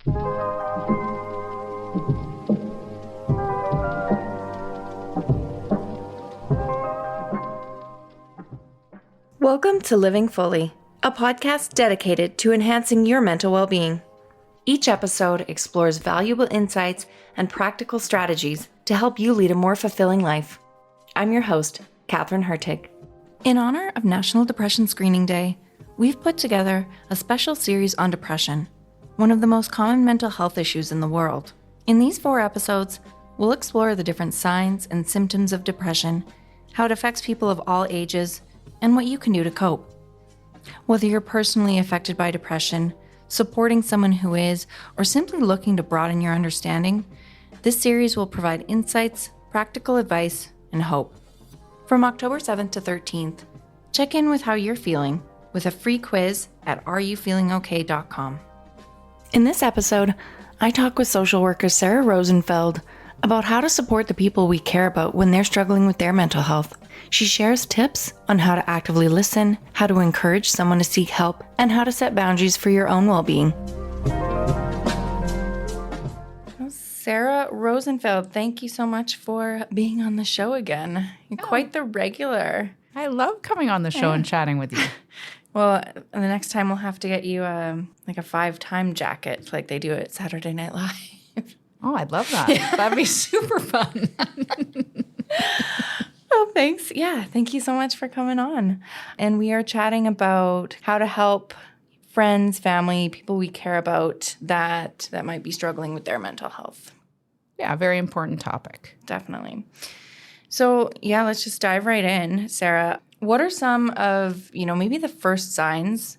Welcome to Living Fully, a podcast dedicated to enhancing your mental well-being. Each episode explores valuable insights and practical strategies to help you lead a more fulfilling life. I'm your host, Catherine Hertig. In honor of National Depression Screening Day, we've put together a special series on depression, one of the most common mental health issues in the world. In these 4 episodes, we'll explore the different signs and symptoms of depression, how it affects people of all ages, and what you can do to cope. Whether you're personally affected by depression, supporting someone who is, or simply looking to broaden your understanding, this series will provide insights, practical advice, and hope. From October 7th to 13th, check in with how you're feeling with a free quiz at areyoufeelingok.com. In this episode, I talk with social worker Sarah Rosenfeld about how to support the people we care about when they're struggling with their mental health. She shares tips on how to actively listen, how to encourage someone to seek help, and how to set boundaries for your own well-being. Sarah Rosenfeld, thank you so much for being on the show again. You're quite the regular. I love coming on the show and chatting with you. Well, the next time we'll have to get you a 5-time jacket like they do at Saturday Night Live. Oh, I'd love that. That'd be super fun. Oh, thanks. Yeah, thank you so much for coming on. And we are chatting about how to help friends, family, people we care about that might be struggling with their mental health. Yeah, very important topic. Definitely. So, yeah, let's just dive right in. Sarah, what are some of, maybe the first signs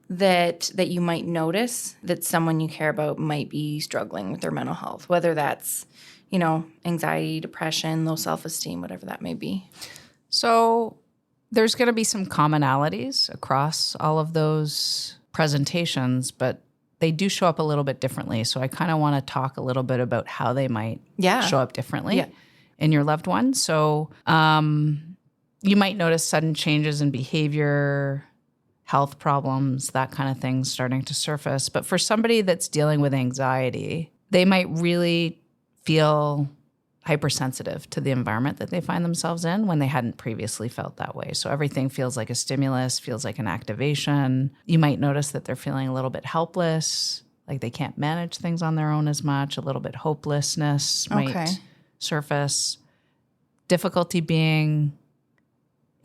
that you might notice that someone you care about might be struggling with their mental health, whether that's anxiety, depression, low self-esteem, whatever that may be? So there's going to be some commonalities across all of those presentations, but they do show up a little bit differently. So I kind of want to talk a little bit about how they might show up differently in your loved one. So you might notice sudden changes in behavior, health problems, that kind of thing starting to surface. But for somebody that's dealing with anxiety, they might really feel hypersensitive to the environment that they find themselves in when they hadn't previously felt that way. So everything feels like a stimulus, feels like an activation. You might notice that they're feeling a little bit helpless, like they can't manage things on their own as much. A little bit hopelessness might surface. Difficulty being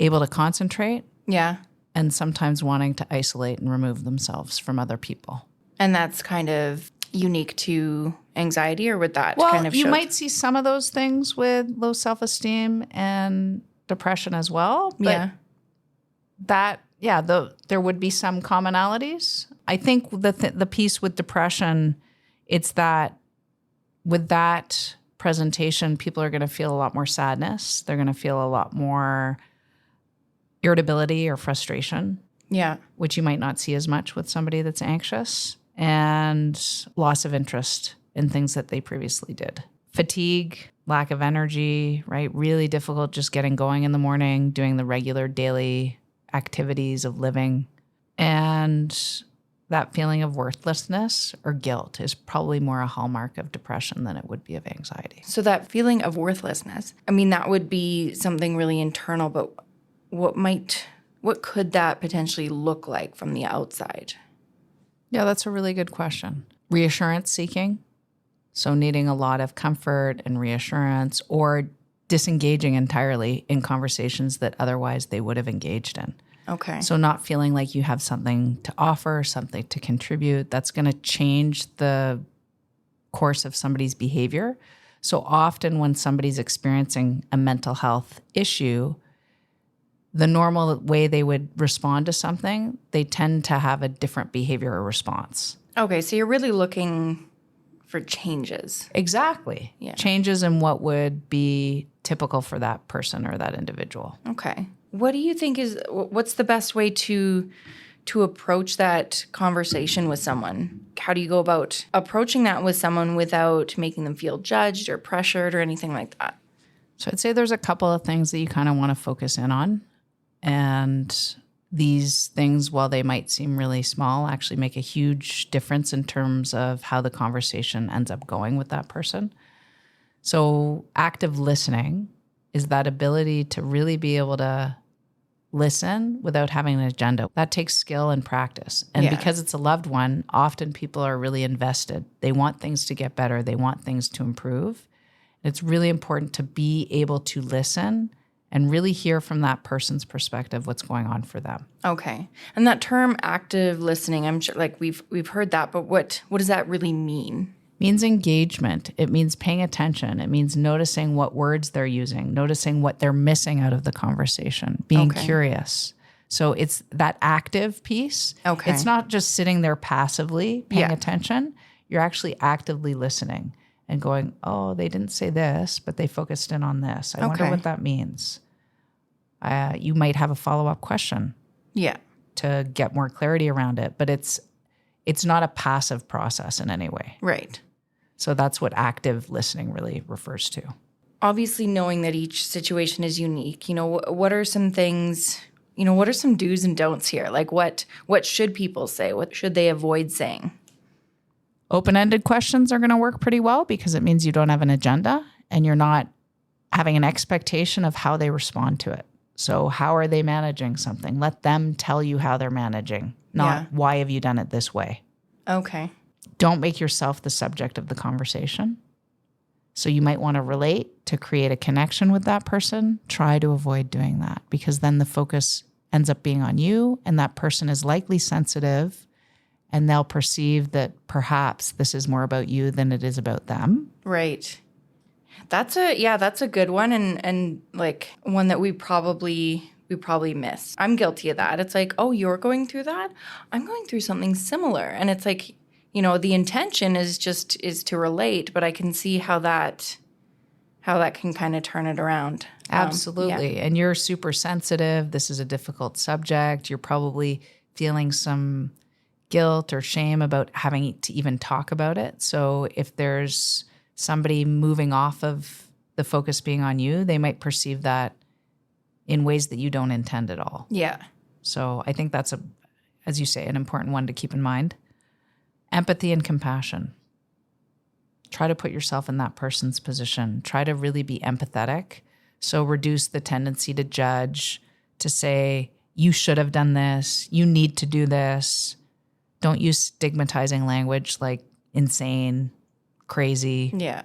able to concentrate. Yeah. And sometimes wanting to isolate and remove themselves from other people. And that's kind of unique to anxiety, or would that kind of show? You might see some of those things with low self-esteem and depression as well. But there would be some commonalities. I think the piece with depression, it's that with that presentation, people are going to feel a lot more sadness. They're going to feel a lot more irritability or frustration. Yeah. Which you might not see as much with somebody that's anxious. And loss of interest in things that they previously did. Fatigue, lack of energy, right? Really difficult just getting going in the morning, doing the regular daily activities of living. And that feeling of worthlessness or guilt is probably more a hallmark of depression than it would be of anxiety. So that feeling of worthlessness, that would be something really internal, but what could that potentially look like from the outside? Yeah, that's a really good question. Reassurance seeking. So needing a lot of comfort and reassurance, or disengaging entirely in conversations that otherwise they would have engaged in. Okay. So not feeling like you have something to offer, something to contribute. That's going to change the course of somebody's behavior. So often when somebody's experiencing a mental health issue, the normal way they would respond to something, they tend to have a different behavior or response. Okay, so you're really looking for changes. Exactly. Yeah. Changes in what would be typical for that person or that individual. Okay. What do you think what's the best way to approach that conversation with someone? How do you go about approaching that with someone without making them feel judged or pressured or anything like that? So I'd say there's a couple of things that you kind of want to focus in on. And these things, while they might seem really small, actually make a huge difference in terms of how the conversation ends up going with that person. So active listening is that ability to really be able to listen without having an agenda. That takes skill and practice. And because it's a loved one, often people are really invested. They want things to get better. They want things to improve. It's really important to be able to listen and really hear from that person's perspective what's going on for them. Okay. And that term active listening, I'm sure like we've heard that, but what does that really mean? Means engagement. It means paying attention. It means noticing what words they're using, noticing what they're missing out of the conversation, being curious. So it's that active piece. Okay. It's not just sitting there passively paying attention. You're actually actively listening and going, oh, they didn't say this, but they focused in on this. I wonder what that means. You might have a follow-up question to get more clarity around it, but it's not a passive process in any way. Right. So that's what active listening really refers to. Obviously, knowing that each situation is unique, what are some things, what are some do's and don'ts here? Like what should people say? What should they avoid saying? Open-ended questions are going to work pretty well because it means you don't have an agenda and you're not having an expectation of how they respond to it. So how are they managing something? Let them tell you how they're managing, not why have you done it this way. Okay. Don't make yourself the subject of the conversation. So you might want to relate to create a connection with that person. Try to avoid doing that because then the focus ends up being on you and that person is likely sensitive and they'll perceive that perhaps this is more about you than it is about them. Right. That's a good one and like one that we probably miss. I'm guilty of that. It's like, oh, you're going through that? I'm going through something similar. And it's like, the intention is to relate, but I can see how that can kind of turn it around. Absolutely. And you're super sensitive. This is a difficult subject. You're probably feeling some guilt or shame about having to even talk about it. So if there's somebody moving off of the focus being on you, they might perceive that in ways that you don't intend at all. Yeah. So I think that's, as you say, an important one to keep in mind. Empathy and compassion. Try to put yourself in that person's position. Try to really be empathetic. So reduce the tendency to judge, to say, you should have done this, you need to do this. Don't use stigmatizing language like insane, crazy. Yeah.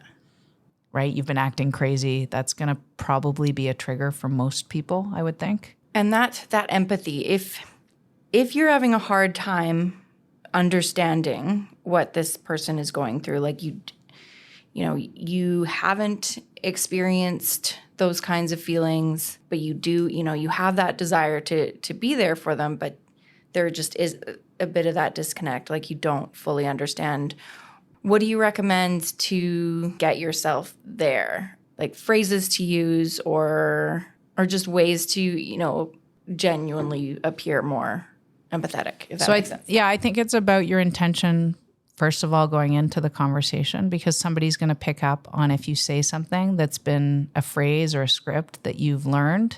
Right? You've been acting crazy. That's going to probably be a trigger for most people, I would think. And that empathy, if you're having a hard time understanding what this person is going through, like you haven't experienced those kinds of feelings, but you do, you have that desire to be there for them, but there just is a bit of that disconnect, like you don't fully understand. What do you recommend to get yourself there? Like phrases to use or just ways to, genuinely appear more empathetic, if that makes sense. Yeah, I think it's about your intention, first of all, going into the conversation, because somebody's going to pick up on if you say something that's been a phrase or a script that you've learned.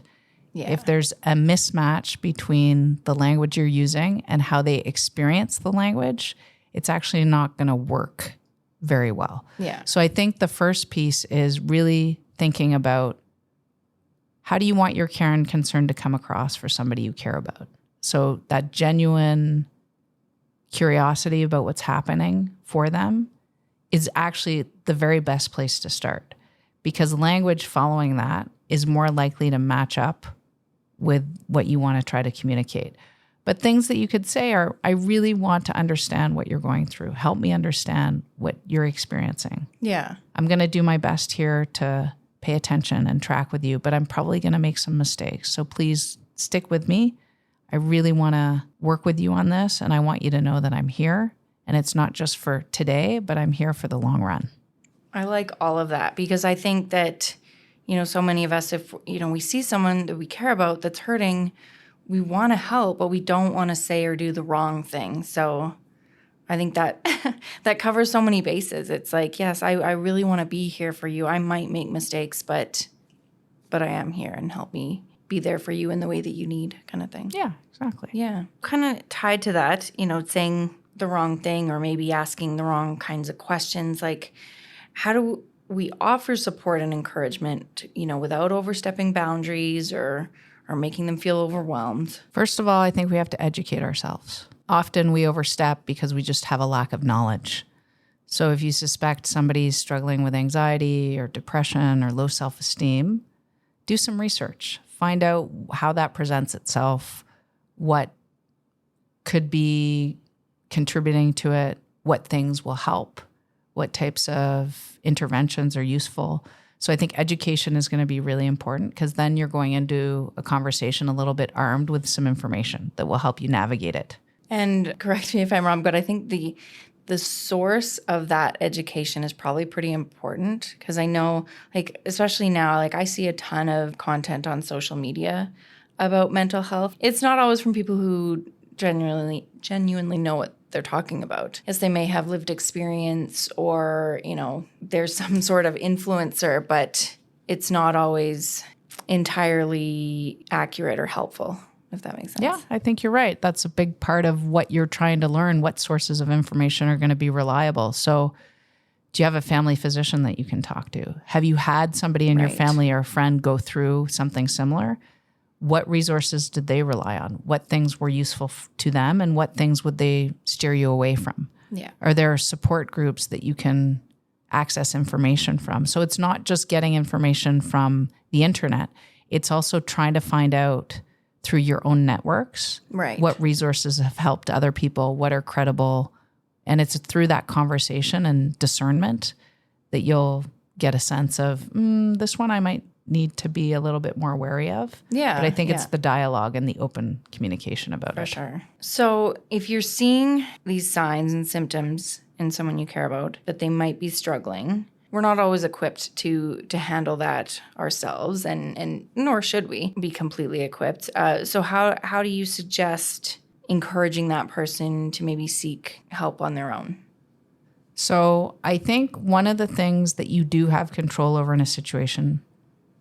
Yeah. If there's a mismatch between the language you're using and how they experience the language, it's actually not going to work very well. Yeah. So I think the first piece is really thinking about how do you want your care and concern to come across for somebody you care about? So that genuine curiosity about what's happening for them is actually the very best place to start, because language following that is more likely to match up with what you want to try to communicate. But things that you could say are, I really want to understand what you're going through. Help me understand what you're experiencing. Yeah. I'm going to do my best here to pay attention and track with you, but I'm probably going to make some mistakes. So please stick with me. I really want to work with you on this, and I want you to know that I'm here. And it's not just for today, but I'm here for the long run. I like all of that, because I think that, so many of us, if, we see someone that we care about that's hurting, we want to help, but we don't want to say or do the wrong thing. So I think that that covers so many bases. It's like, yes, I really want to be here for you. I might make mistakes, but I am here, and help me be there for you in the way that you need, kind of thing. Yeah, exactly. Yeah. Kind of tied to that, saying the wrong thing or maybe asking the wrong kinds of questions. Like, how do we offer support and encouragement, without overstepping boundaries or making them feel overwhelmed? First of all, I think we have to educate ourselves. Often we overstep because we just have a lack of knowledge. So if you suspect somebody's struggling with anxiety or depression or low self-esteem, do some research. Find out how that presents itself, what could be contributing to it, what things will help, what types of interventions are useful. So I think education is going to be really important because then you're going into a conversation a little bit armed with some information that will help you navigate it. And correct me if I'm wrong, but I think the source of that education is probably pretty important because I know, especially now, I see a ton of content on social media about mental health. It's not always from people who genuinely know what they're talking about. Yes, they may have lived experience or, there's some sort of influencer, but it's not always entirely accurate or helpful, if that makes sense. Yeah, I think you're right. That's a big part of what you're trying to learn, what sources of information are going to be reliable. So do you have a family physician that you can talk to? Have you had somebody in your family or a friend go through something similar? What resources did they rely on? What things were useful to them and what things would they steer you away from? Yeah. Are there support groups that you can access information from? So it's not just getting information from the internet. It's also trying to find out through your own networks what resources have helped other people, what are credible. And it's through that conversation and discernment that you'll get a sense of, this one I might need to be a little bit more wary of. Yeah. But I think it's the dialogue and the open communication about it. For sure. So if you're seeing these signs and symptoms in someone you care about, that they might be struggling, we're not always equipped to handle that ourselves, and nor should we be completely equipped. So how do you suggest encouraging that person to maybe seek help on their own? So I think one of the things that you do have control over in a situation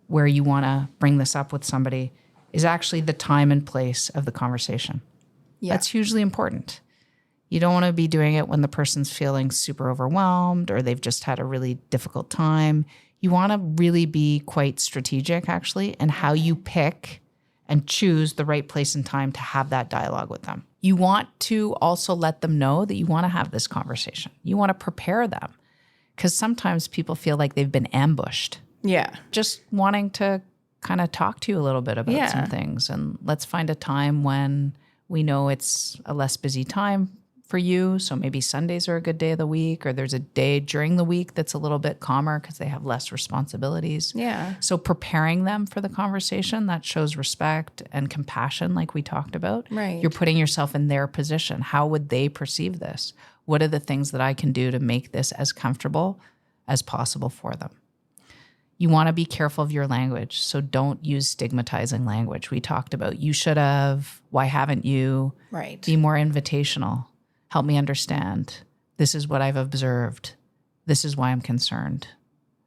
where you want to bring this up with somebody is actually the time and place of the conversation. Yeah. That's hugely important. You don't want to be doing it when the person's feeling super overwhelmed or they've just had a really difficult time. You want to really be quite strategic, actually, in how you pick and choose the right place and time to have that dialogue with them. You want to also let them know that you want to have this conversation. You want to prepare them because sometimes people feel like they've been ambushed. Yeah. Just wanting to kind of talk to you a little bit about some things. And let's find a time when we know it's a less busy time for you. So maybe Sundays are a good day of the week, or there's a day during the week that's a little bit calmer because they have less responsibilities. Yeah. So preparing them for the conversation, that shows respect and compassion like we talked about. Right. You're putting yourself in their position. How would they perceive this? What are the things that I can do to make this as comfortable as possible for them? You want to be careful of your language. So don't use stigmatizing language. We talked about you should have, why haven't you? Right. Be more invitational. Help me understand. This is what I've observed. This is why I'm concerned.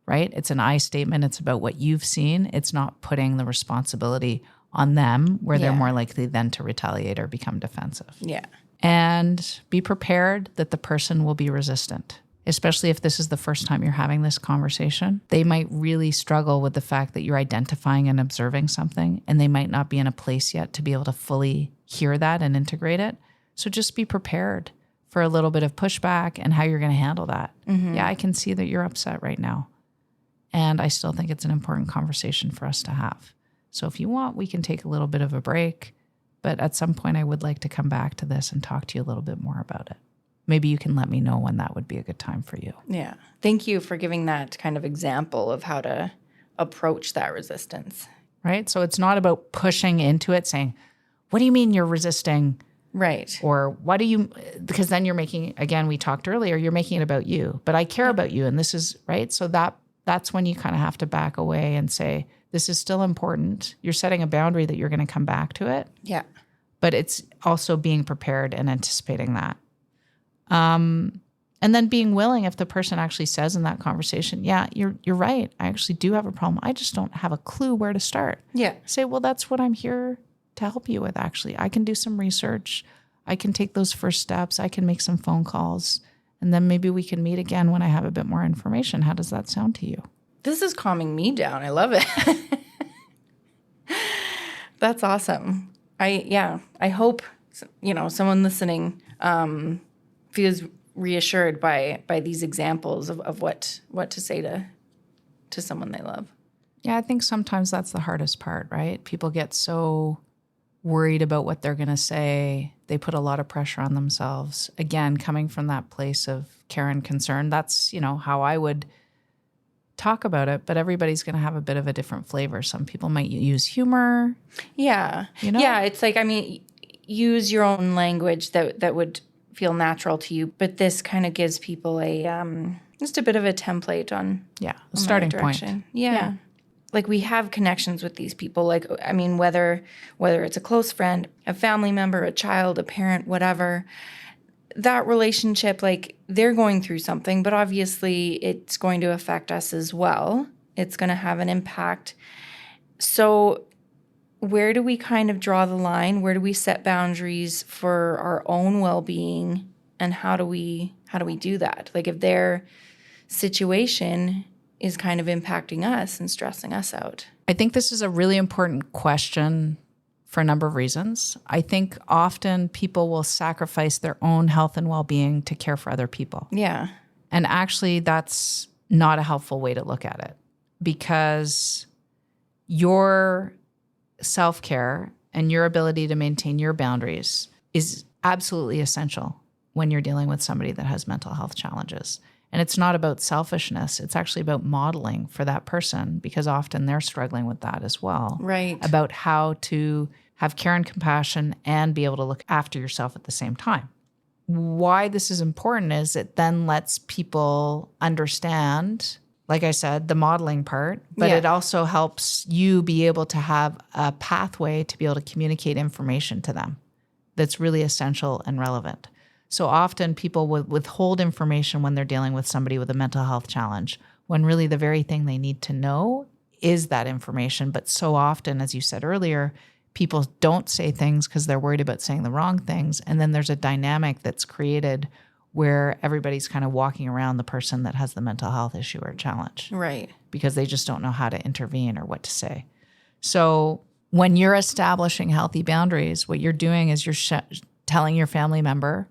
Right? It's an I statement. It's about what you've seen. It's not putting the responsibility on them where they're more likely then to retaliate or become defensive. Yeah. And be prepared that the person will be resistant. Especially if this is the first time you're having this conversation, they might really struggle with the fact that you're identifying and observing something, and they might not be in a place yet to be able to fully hear that and integrate it. So just be prepared for a little bit of pushback and how you're going to handle that. Mm-hmm. Yeah, I can see that you're upset right now. And I still think it's an important conversation for us to have. So if you want, we can take a little bit of a break. But at some point, I would like to come back to this and talk to you a little bit more about it. Maybe you can let me know when that would be a good time for you. Yeah. Thank you for giving that kind of example of how to approach that resistance. Right? So it's not about pushing into it saying, what do you mean you're resisting? Right. Or what do you, because then you're making, again, we talked earlier, you're making it about you, but I care about you. And this is, right? So that's when you kind of have to back away and say, this is still important. You're setting a boundary that you're going to come back to it. Yeah. But it's also being prepared and anticipating that. And then being willing, if the person actually says in that conversation, yeah, you're right. I actually do have a problem. I just don't have a clue where to start. Yeah. Say, well, that's what I'm here to help you with, actually. I can do some research. I can take those first steps. I can make some phone calls. And then maybe we can meet again when I have a bit more information. How does that sound to you? This is calming me down. I love it. That's awesome. I hope, someone listening feels reassured by these examples of what to say to someone they love. Yeah, I think sometimes that's the hardest part, right? People get so worried about what they're going to say. They put a lot of pressure on themselves. Again, coming from that place of care and concern, that's, how I would talk about it, but everybody's going to have a bit of a different flavor. Some people might use humor. Yeah. Yeah, it's like, use your own language that would feel natural to you, but this kind of gives people just a bit of a template on a starting point. Yeah. Like we have connections with these people. Like, whether it's a close friend, a family member, a child, a parent, whatever, that relationship, like they're going through something, but obviously it's going to affect us as well. It's going to have an impact. So where do we kind of draw the line? Where do we set boundaries for our own well-being? And how do we do that? Like if their situation is kind of impacting us and stressing us out. I think this is a really important question for a number of reasons. I think often people will sacrifice their own health and well-being to care for other people. Yeah. And actually, that's not a helpful way to look at it, because your self-care and your ability to maintain your boundaries is absolutely essential when you're dealing with somebody that has mental health challenges. And it's not about selfishness. It's actually about modeling for that person, because often they're struggling with that as well. Right. About how to have care and compassion and be able to look after yourself at the same time. Why this is important is it then lets people understand, like I said, the modeling part, but it also helps you be able to have a pathway to be able to communicate information to them that's really essential and relevant. So often people will withhold information when they're dealing with somebody with a mental health challenge, when really the very thing they need to know is that information. But so often, as you said earlier, people don't say things because they're worried about saying the wrong things. And then there's a dynamic that's created where everybody's kind of walking around the person that has the mental health issue or challenge. Right. Because they just don't know how to intervene or what to say. So when you're establishing healthy boundaries, what you're doing is you're telling your family member,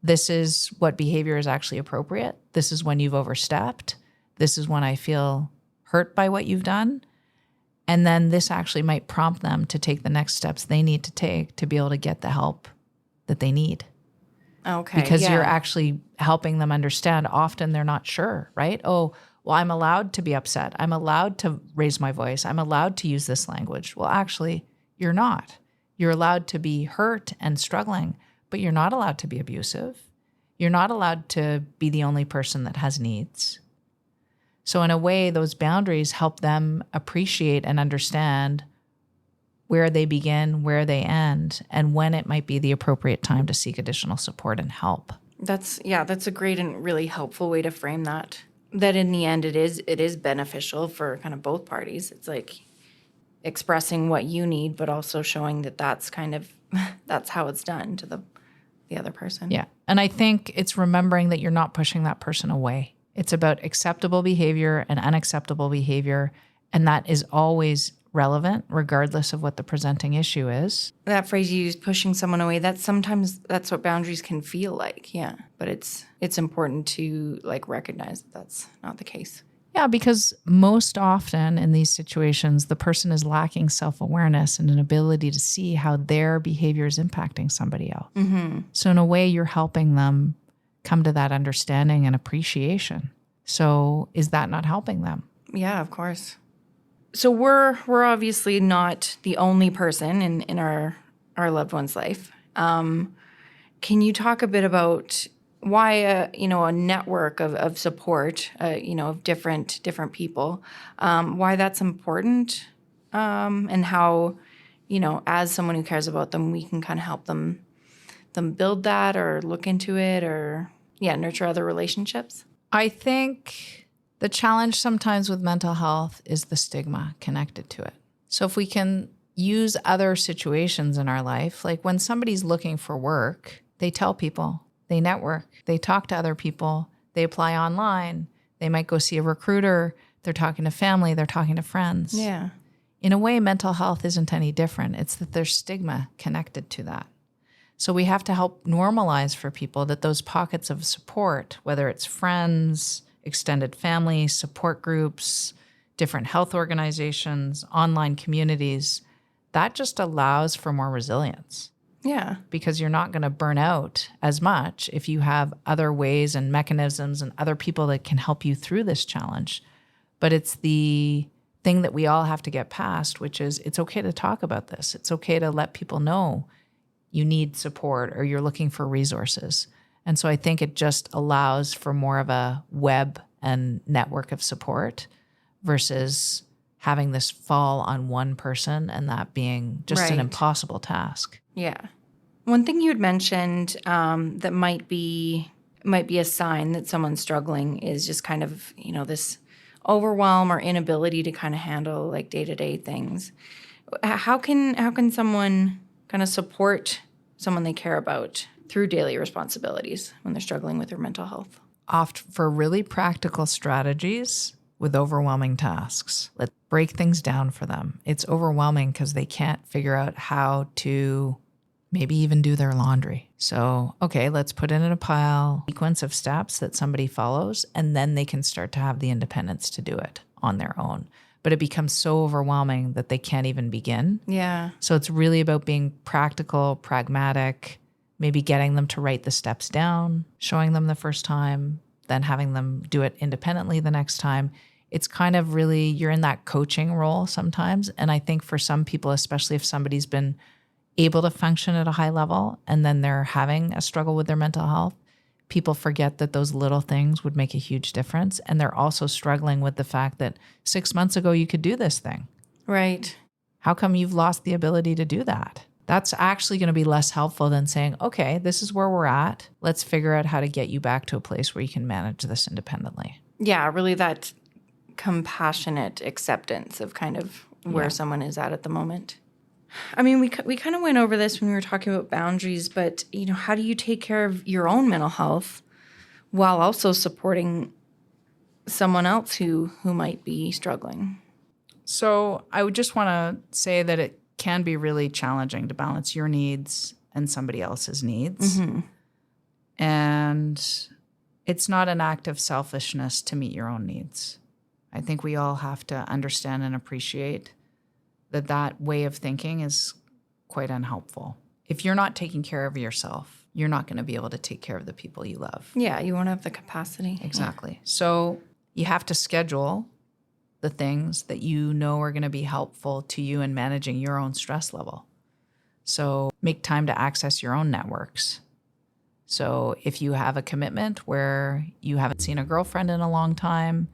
this is what behavior is actually appropriate. This is when you've overstepped. This is when I feel hurt by what you've done. And then this actually might prompt them to take the next steps they need to take to be able to get the help that they need. Okay. Because you're actually helping them understand. Often they're not sure, right? Oh, well, I'm allowed to be upset. I'm allowed to raise my voice. I'm allowed to use this language. Well, actually, you're not. You're allowed to be hurt and struggling, but you're not allowed to be abusive. You're not allowed to be the only person that has needs. So in a way, those boundaries help them appreciate and understand where they begin, where they end, and when it might be the appropriate time to seek additional support and help. That's a great and really helpful way to frame that. That in the end, it is beneficial for kind of both parties. It's like expressing what you need, but also showing that that's how it's done to the other person. Yeah. And I think it's remembering that you're not pushing that person away. It's about acceptable behavior and unacceptable behavior. And that is always relevant, regardless of what the presenting issue is. That phrase you use, pushing someone away, that's what boundaries can feel like. Yeah. But it's important to recognize that that's not the case. Yeah, because most often in these situations, the person is lacking self-awareness and an ability to see how their behavior is impacting somebody else. Mm-hmm. So in a way, you're helping them come to that understanding and appreciation. So is that not helping them? Yeah, of course. So we're obviously not the only person in our loved one's life. Can you talk a bit about why a network of support, of different people, why that's important, and how, as someone who cares about them, we can kind of help them build that or look into it or. nurture other relationships? I think the challenge sometimes with mental health is the stigma connected to it. So if we can use other situations in our life, like when somebody's looking for work, they tell people, they network, they talk to other people, they apply online, they might go see a recruiter, they're talking to family, they're talking to friends. Yeah. In a way, mental health isn't any different. It's that there's stigma connected to that. So we have to help normalize for people that those pockets of support, whether it's friends, extended family, support groups, different health organizations, online communities, that just allows for more resilience. Yeah. Because you're not going to burn out as much if you have other ways and mechanisms and other people that can help you through this challenge. But it's the thing that we all have to get past, which is it's okay to talk about this. It's okay to let people know you need support or you're looking for resources. And so I think it just allows for more of a web and network of support versus having this fall on one person and that being just an impossible task. Yeah. One thing you had mentioned that might be a sign that someone's struggling is just kind of, this overwhelm or inability to kind of handle like day-to-day things. How can someone kind of support someone they care about through daily responsibilities when they're struggling with their mental health? Opt for really practical strategies with overwhelming tasks. Let's break things down for them. It's overwhelming because they can't figure out how to maybe even do their laundry. So, okay, let's put it in a pile, sequence of steps that somebody follows, and then they can start to have the independence to do it on their own. But it becomes so overwhelming that they can't even begin. Yeah. So it's really about being practical, pragmatic, maybe getting them to write the steps down, showing them the first time, then having them do it independently the next time. It's kind of really, you're in that coaching role sometimes. And I think for some people, especially if somebody's been able to function at a high level and then they're having a struggle with their mental health, people forget that those little things would make a huge difference. And they're also struggling with the fact that 6 months ago you could do this thing. Right. How come you've lost the ability to do that? That's actually going to be less helpful than saying, okay, this is where we're at. Let's figure out how to get you back to a place where you can manage this independently. Yeah, really that compassionate acceptance of kind of where someone is at the moment. I mean, we kind of went over this when we were talking about boundaries, but, how do you take care of your own mental health while also supporting someone else who might be struggling? So I would just want to say that it can be really challenging to balance your needs and somebody else's needs. Mm-hmm. And it's not an act of selfishness to meet your own needs. I think we all have to understand and appreciate that way of thinking is quite unhelpful. If you're not taking care of yourself, you're not going to be able to take care of the people you love. Yeah, you won't have the capacity. Exactly. Yeah. So you have to schedule the things that you know are going to be helpful to you in managing your own stress level. So make time to access your own networks. So if you have a commitment where you haven't seen a girlfriend in a long time,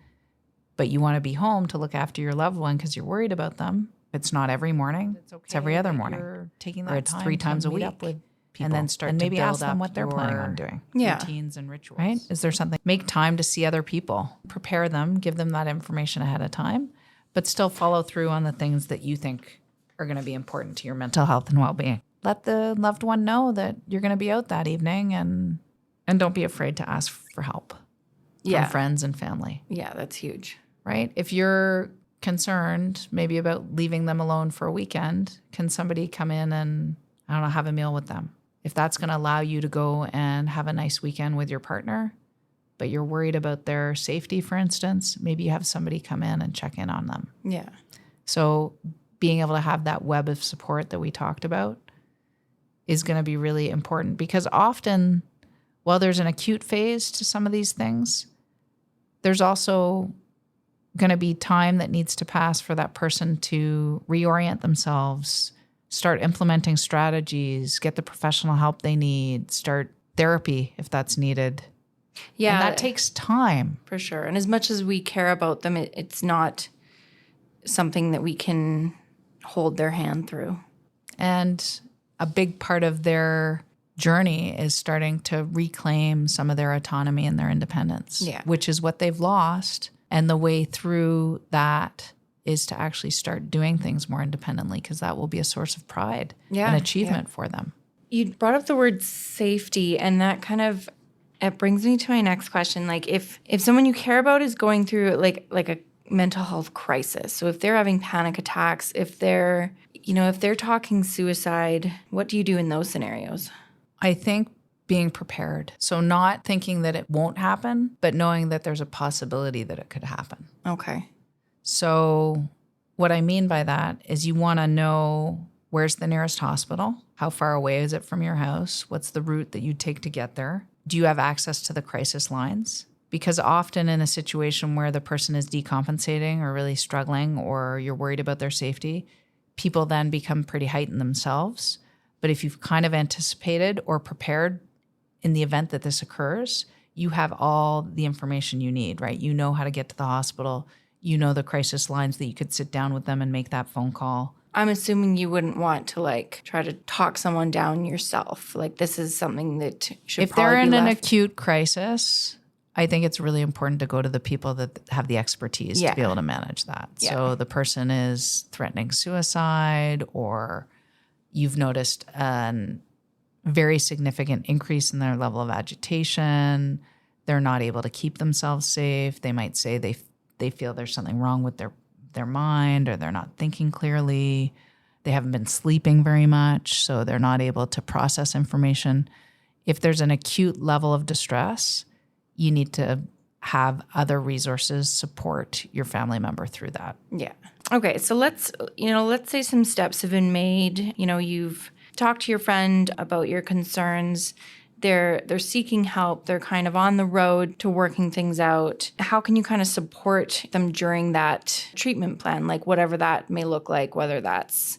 but you want to be home to look after your loved one because you're worried about them, it's not every morning. It's every other morning. You're taking that or it's 3 times a week. Up with people. And then start and maybe to build ask them what they're planning on doing. Yeah. Routines and rituals. Right? Is there something? Make time to see other people. Prepare them. Give them that information ahead of time. But still follow through on the things that you think are going to be important to your mental health and well-being. Let the loved one know that you're going to be out that evening and don't be afraid to ask for help from friends and family. Yeah, that's huge. Right? If you're concerned maybe about leaving them alone for a weekend, can somebody come in and, have a meal with them? If that's going to allow you to go and have a nice weekend with your partner, but you're worried about their safety, for instance, maybe you have somebody come in and check in on them. Yeah. So being able to have that web of support that we talked about is going to be really important because often, while there's an acute phase to some of these things, there's also going to be time that needs to pass for that person to reorient themselves, start implementing strategies, get the professional help they need, start therapy if that's needed. Yeah. And that takes time. For sure. And as much as we care about them, it's not something that we can hold their hand through. And a big part of their journey is starting to reclaim some of their autonomy and their independence, which is what they've lost. And the way through that is to actually start doing things more independently, because that will be a source of pride and achievement for them. You brought up the word safety, and that kind of, it brings me to my next question. Like if someone you care about is going through like a mental health crisis, so if they're having panic attacks, if they're talking suicide, what do you do in those scenarios? I think being prepared. So not thinking that it won't happen, but knowing that there's a possibility that it could happen. Okay. So what I mean by that is you want to know, where's the nearest hospital? How far away is it from your house? What's the route that you take to get there? Do you have access to the crisis lines? Because often in a situation where the person is decompensating or really struggling, or you're worried about their safety, people then become pretty heightened themselves. But if you've kind of anticipated or prepared in the event that this occurs, you have all the information you need, right? You know how to get to the hospital. You know the crisis lines that you could sit down with them and make that phone call. I'm assuming you wouldn't want to like try to talk someone down yourself. Like this is something that should if they're in an acute crisis, I think it's really important to go to the people that have the expertise to be able to manage that. Yeah. So the person is threatening suicide, or you've noticed a very significant increase in their level of agitation. They're not able to keep themselves safe. They might say they feel there's something wrong with their mind, or they're not thinking clearly. They haven't been sleeping very much, so they're not able to process information. If there's an acute level of distress, you need to have other resources support your family member through that. Yeah. Okay, so let's say some steps have been made. You've talked to your friend about your concerns. They're seeking help. They're kind of on the road to working things out. How can you kind of support them during that treatment plan, like whatever that may look like, whether that's,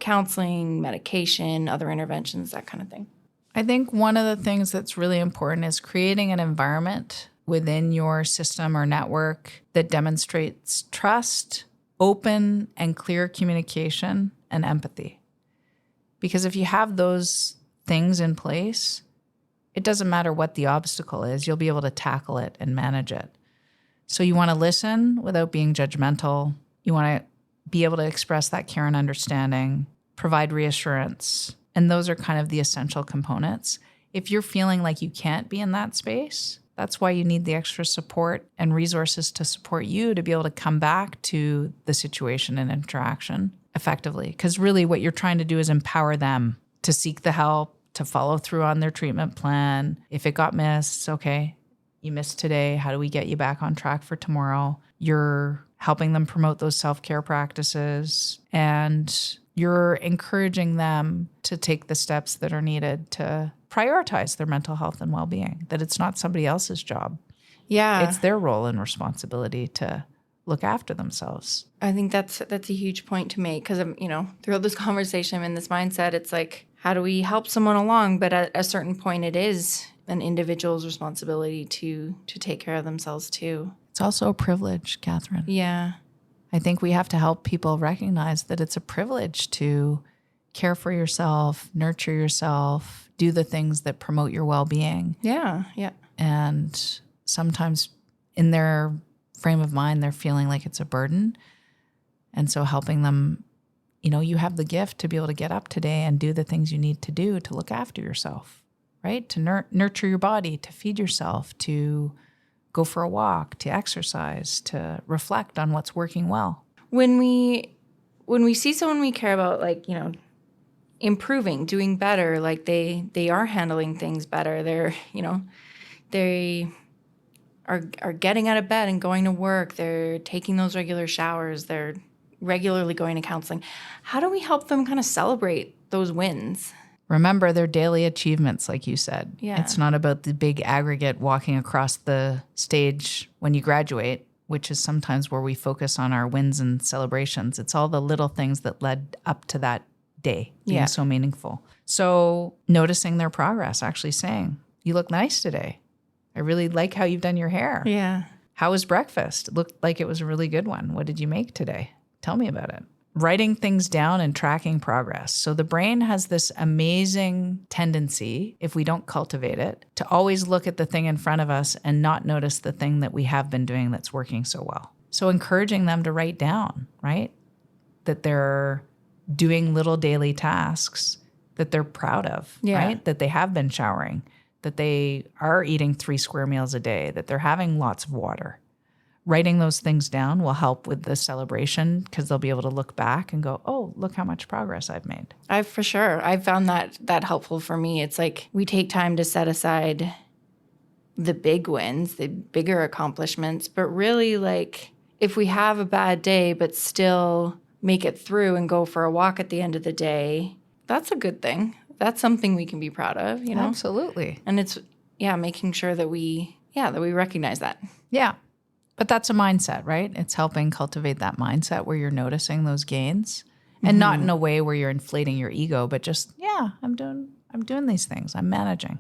counseling, medication, other interventions, that kind of thing? I think one of the things that's really important is creating an environment within your system or network that demonstrates trust, open and clear communication, and empathy. Because if you have those things in place, it doesn't matter what the obstacle is, you'll be able to tackle it and manage it. So you want to listen without being judgmental. You want to be able to express that care and understanding, provide reassurance. And those are kind of the essential components. If you're feeling like you can't be in that space, that's why you need the extra support and resources to support you to be able to come back to the situation and interaction effectively. Because really what you're trying to do is empower them to seek the help, to follow through on their treatment plan. If it got missed, okay, you missed today. How do we get you back on track for tomorrow? You're helping them promote those self-care practices, and you're encouraging them to take the steps that are needed to prioritize their mental health and well-being, that it's not somebody else's job. Yeah. It's their role and responsibility to look after themselves. I think that's a huge point to make, because, throughout this conversation, I'm in this mindset. It's like, how do we help someone along? But at a certain point, it is an individual's responsibility to take care of themselves too. It's also a privilege, Catherine. Yeah. I think we have to help people recognize that it's a privilege to care for yourself, nurture yourself, do the things that promote your well-being. Yeah, yeah. And sometimes in their frame of mind, they're feeling like it's a burden. And so helping them, you have the gift to be able to get up today and do the things you need to do to look after yourself, right? To nurture your body, to feed yourself, to go for a walk, to exercise, to reflect on what's working well. When we see someone we care about, like, improving, doing better, like they are handling things better, they're, they are getting out of bed and going to work, they're taking those regular showers, they're regularly going to counseling. How do we help them kind of celebrate those wins? Remember their daily achievements, like you said. Yeah. It's not about the big aggregate walking across the stage when you graduate, which is sometimes where we focus on our wins and celebrations. It's all the little things that led up to that day being so meaningful. So noticing their progress, actually saying, you look nice today. I really like how you've done your hair. Yeah. How was breakfast? It looked like it was a really good one. What did you make today? Tell me about it. writing things down and tracking progress. So the brain has this amazing tendency, if we don't cultivate it, to always look at the thing in front of us and not notice the thing that we have been doing that's working so well. So encouraging them to write down, right? That they're doing little daily tasks that they're proud of, right? That they have been showering, that they are eating 3 square meals a day, that they're having lots of water. Writing those things down will help with the celebration because they'll be able to look back and go, oh, look how much progress I've made. I've found that helpful for me. It's like we take time to set aside the big wins, the bigger accomplishments, but really like if we have a bad day but still make it through and go for a walk at the end of the day, that's a good thing. That's something we can be proud of, you know? Absolutely. And it's, making sure that we recognize that. Yeah. But that's a mindset, right? It's helping cultivate that mindset where you're noticing those gains and not in a way where you're inflating your ego, but just, I'm doing these things. I'm managing.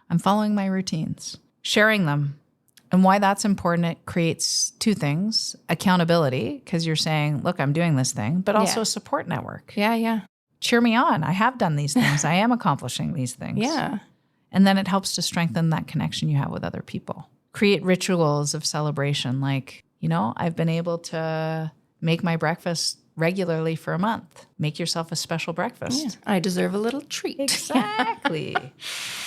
I'm following my routines, sharing them. And why that's important, it creates 2 things: accountability, because you're saying, look, I'm doing this thing, but also a support network. Yeah. Cheer me on. I have done these things. I am accomplishing these things. Yeah. And then it helps to strengthen that connection you have with other people. Create rituals of celebration. Like, I've been able to make my breakfast regularly for a month. Make yourself a special breakfast. Yeah. I deserve a little treat. Exactly.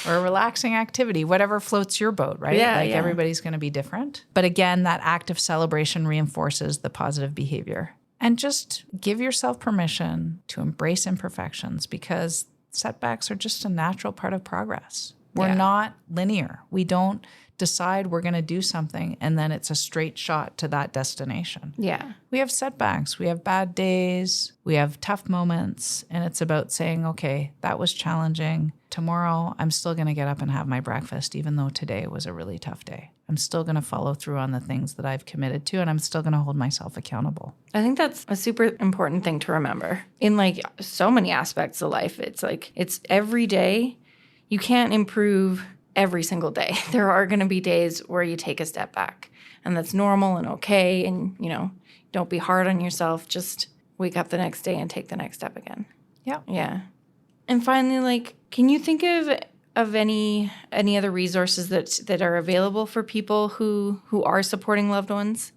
Or a relaxing activity, whatever floats your boat, right? Everybody's going to be different. But again, that act of celebration reinforces the positive behavior. And just give yourself permission to embrace imperfections because setbacks are just a natural part of progress. We're not linear. We don't decide we're going to do something and then it's a straight shot to that destination. Yeah. We have setbacks. We have bad days. We have tough moments. And it's about saying, okay, that was challenging. Tomorrow, I'm still going to get up and have my breakfast, even though today was a really tough day. I'm still going to follow through on the things that I've committed to, and I'm still going to hold myself accountable. I think that's a super important thing to remember in like so many aspects of life. It's like, it's every day. You can't improve every single day. There are going to be days where you take a step back, and that's normal and okay. And, don't be hard on yourself. Just wake up the next day and take the next step again. Yeah. Yeah. And finally, like, can you think of any other resources that are available for people who are supporting loved ones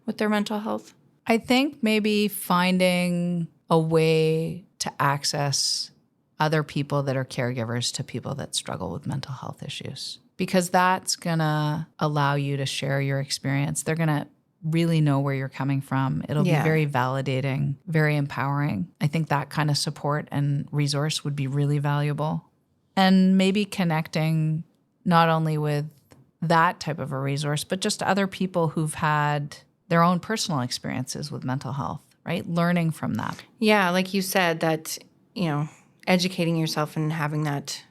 with their mental health? I think maybe finding a way to access other people that are caregivers to people that struggle with mental health issues, because that's going to allow you to share your experience. They're going to really know where you're coming from. It'll be very validating, very empowering. I think that kind of support and resource would be really valuable. And maybe connecting not only with that type of a resource, but just other people who've had their own personal experiences with mental health, right? Learning from that. Yeah, like you said, that, educating yourself and having that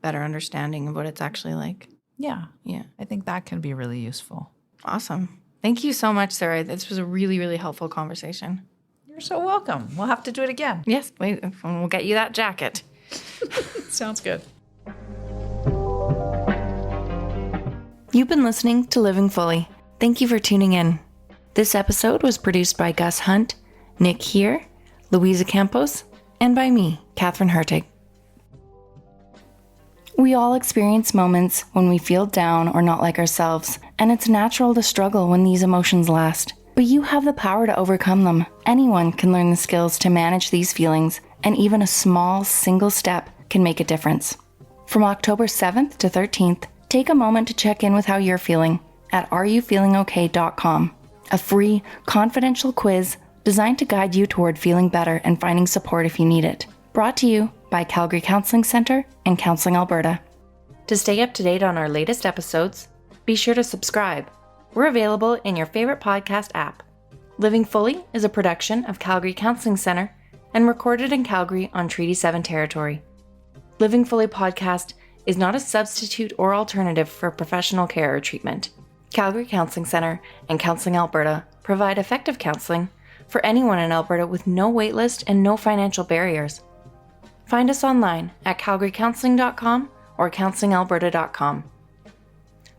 better understanding of what it's actually like. Yeah. Yeah. I think that can be really useful. Awesome. Thank you so much, Sarah. This was a really, really helpful conversation. You're so welcome. We'll have to do it again. Yes, we'll get you that jacket. Sounds good. You've been listening to Living Fully. Thank you for tuning in. This episode was produced by Gus Hunt, Nick Here, Louisa Campos, and by me, Catherine Hertig. We all experience moments when we feel down or not like ourselves, and it's natural to struggle when these emotions last. But you have the power to overcome them. Anyone can learn the skills to manage these feelings, and even a small, single step can make a difference. From October 7th to 13th, take a moment to check in with how you're feeling at areyoufeelingok.com. A free, confidential quiz designed to guide you toward feeling better and finding support if you need it. Brought to you by Calgary Counselling Centre and Counselling Alberta. To stay up to date on our latest episodes, be sure to subscribe. We're available in your favorite podcast app. Living Fully is a production of Calgary Counselling Centre and recorded in Calgary on Treaty 7 territory. Living Fully podcast is not a substitute or alternative for professional care or treatment. Calgary Counselling Centre and Counselling Alberta provide effective counselling for anyone in Alberta with no waitlist and no financial barriers. Find us online at calgarycounseling.com or counselingalberta.com.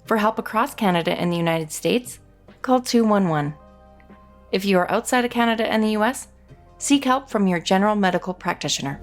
For help across Canada and the United States, call 211. If you are outside of Canada and the US, seek help from your general medical practitioner.